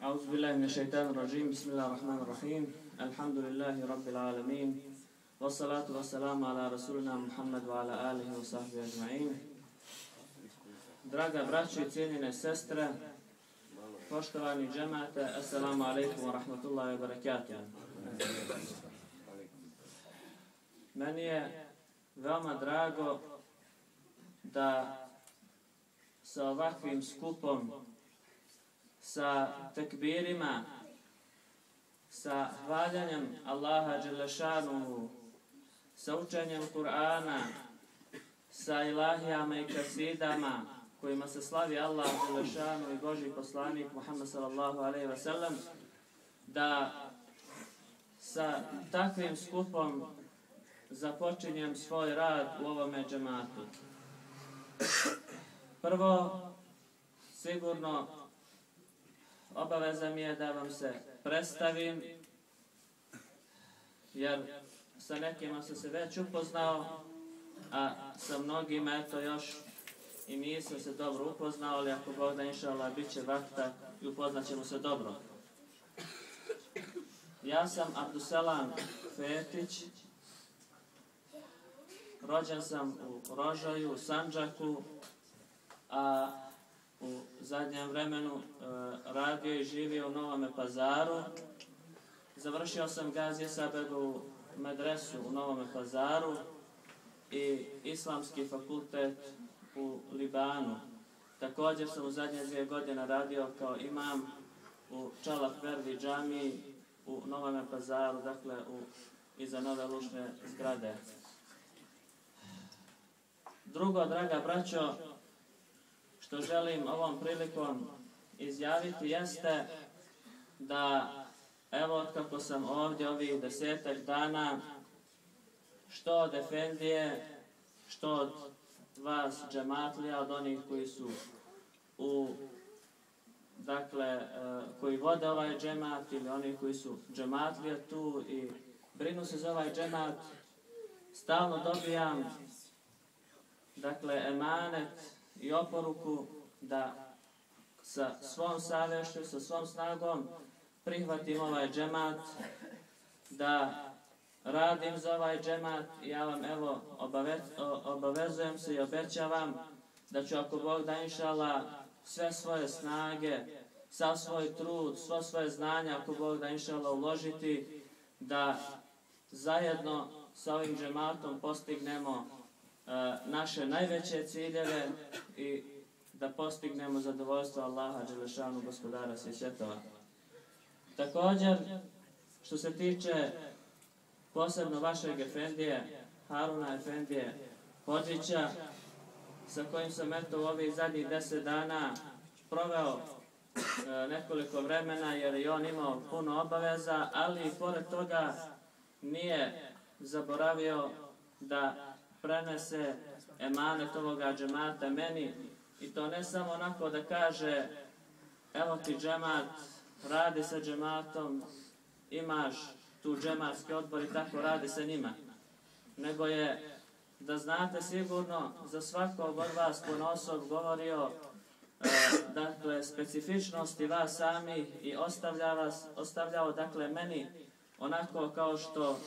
أعوذ بالله من الشيطان الرجيم بسم الله الرحمن الرحيم الحمد لله رب العالمين والصلاة والسلام على رسولنا Muhammad وعلى آله وصحبه أجمعين. Draga braćo i cijenjene sestre, poštovani džemate, assalamu alaikum wa rahmatullahi wa barakatuh. Meni je veoma drago da sa ovakvim skupom, sa tekbirima, sa hvaljanjem Allaha Đelešanuhu, sa učenjem Kur'ana, sa ilahijama i kasidama kojima se slavi Allah Đelešanuhu i Božji poslanik Muhammed sallallahu alaihi wa sallam, da sa takvim skupom započinjem svoj rad u ovome džematu. Prvo, sigurno obaveza mi je da vam se predstavim, jer sa nekima sam se već upoznao, a sa mnogima eto još i nisam se dobro upoznao, ali ako Bog da inša Allah bit će vakta i upoznat ćemo se dobro. Ja sam Abduselam Fetić, rođen sam u Rožaju, u Sandžaku, a u zadnjem vremenu radio i živio u Novome Pazaru. Završio sam Gazije Sabegovu medresu u Novome Pazaru i Islamski fakultet u Libanu. Također sam u zadnje 2 godine radio kao imam u Čalaf-Verdi džamiji u Novome Pazaru, dakle iza nove lučne zgrade. Drugo, draga braćo, što želim ovom prilikom izjaviti jeste da evo otkako sam ovdje ovih 10-ak dana, što od efendije, što od vas džematlija, od onih koji su koji vode ovaj džemat ili oni koji su džematlija tu i brinu se za ovaj džemat, stalno dobijam emanet i oporuku da sa svom savješću, sa svom snagom prihvatim ovaj džemat, da radim za ovaj džemat. Ja vam evo obavezujem se i obećavam da ću, ako Bog da inša Allah, sve svoje snage, sav svoj trud, svo svoje znanja, ako Bog da inša Allah, uložiti da zajedno sa ovim džematom postignemo naše najveće ciljeve i da postignemo zadovoljstvo Allaha Đelešanu, gospodara svih svjetova. Također, što se tiče posebno vašeg efendije, Haruna efendije Hodžića, sa kojim sam eto u ovih zadnjih 10 dana proveo nekoliko vremena, jer je on imao puno obaveza, ali i pored toga nije zaboravio da prenese emanet ovoga džemata meni, i to ne samo onako da kaže evo ti džemat, radi sa džematom, imaš tu džematski odbor i tako radi sa njima, nego je, da znate sigurno, za svakog od vas ponosov govorio specifičnosti vas samih i ostavljao meni onako kao što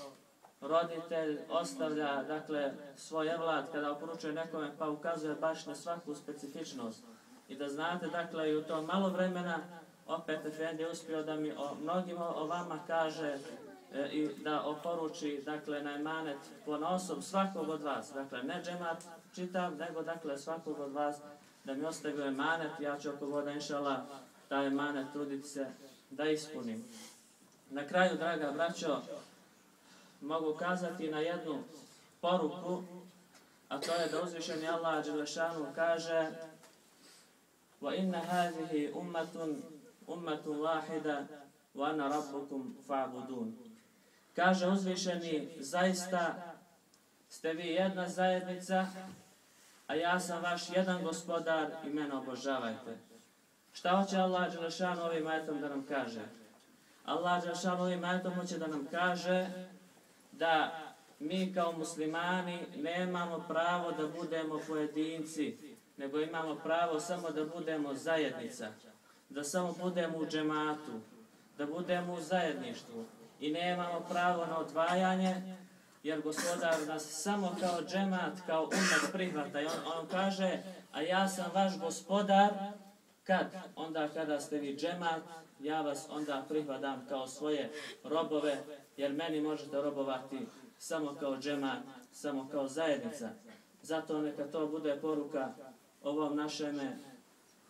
roditelj ostavlja, dakle, svoj evlad kada oporučuje nekome, pa ukazuje baš na svaku specifičnost. I da znate, dakle, i u to malo vremena, opet Efendi je uspio da mi o mnogima o vama kaže i da oporuči, dakle, na emanet ponosom svakog od vas. Dakle, ne džemat čitav, nego, dakle, svakog od vas da mi ostavio emanet. Ja ću oko voda, inšala, taj emanet truditi se da ispunim. Na kraju, draga braćo, mogu kazati na jednu poruku, a to je da uzvišeni Allah dželešanu kaže: وَإِنَّ هَذِهِ أُمَّةٌ وَاحِدَةٌ وَأَنَا رَبُّكُمْ فَاعْبُدُونَ. Kaže uzvišeni, zaista ste vi jedna zajednica, a ja sam vaš jedan gospodar i mene obožavajte. Šta hoće Allah dželešanu ovim ajetom da nam kaže? Allah dželešanu ovim ajetom hoće da nam kaže da mi kao muslimani nemamo pravo da budemo pojedinci, nego imamo pravo samo da budemo zajednica, da samo budemo u džematu, da budemo u zajedništvu i nemamo pravo na odvajanje, jer gospodar nas samo kao džemat, kao umet prihvata. I on kaže, a ja sam vaš gospodar, kad? Onda kada ste vi džemat, ja vas onda prihvatam kao svoje robove, jer meni možete robovati samo kao džemat, samo kao zajednica. Zato neka to bude poruka ovom našeme,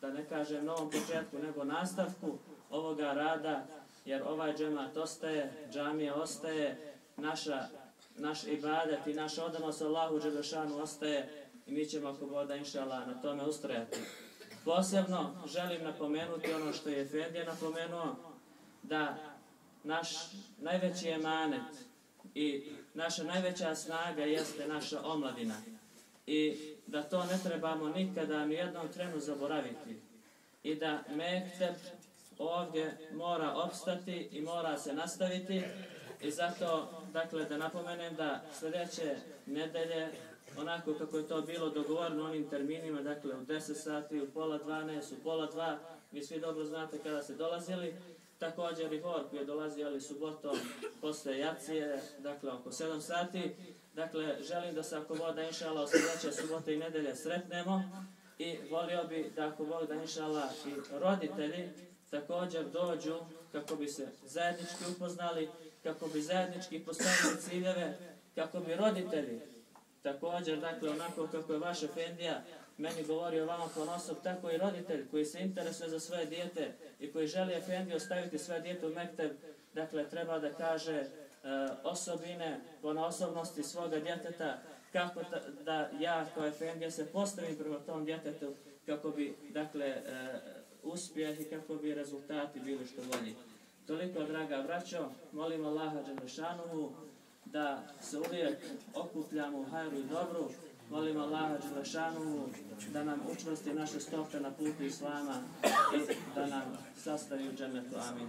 da ne kažem novom početku, nego nastavku ovoga rada, jer ovaj džemat ostaje, džamija ostaje, naš ibadet i naš odanost Allahu dželešanu ostaje i mi ćemo ako voda inšala na tome ustrajati. Posebno želim napomenuti ono što je Efendija napomenuo, da naš najveći emanet i naša najveća snaga jeste naša omladina. I da to ne trebamo nikada ni jednom trenu zaboraviti. I da mekteb ovdje mora opstati i mora se nastaviti. I zato, dakle, da napomenem da sljedeće nedelje, onako kako je to bilo dogovoreno onim terminima, dakle u 10 sati, u pola 12, u pola 2, vi svi dobro znate kada ste dolazili. Također i hor koji je dolazio, ali subotom posle jacije, dakle oko 7 sati. Dakle, želim da se ako voda inšala od sljedeće subote i nedelje sretnemo i volio bi da ako Bog da inšala i roditelji također dođu kako bi se zajednički upoznali, kako bi zajednički postavili ciljeve, kako bi roditelji također, dakle onako kako je vaš Efendija meni govorio vama ponosom, tako i roditelj koji se interesuje za svoje dijete i koji želi Efendiju ostaviti svoje dijete u mekteb, dakle treba da kaže osobine, ponaosobnosti svoga djeteta, kako da ja kao Efendija se postavim prema tom djetetu, kako bi, dakle, uspjeh i kako bi rezultati bili što bolji. Toliko, draga braćo, molim Allaha dželešanuhu da se uvijek okupljamo u hajru i dobru. Molim Allaha dželešanuhu da nam učvrsti naše stope na putu Islama i da nam sastavi u džennetu. Amin.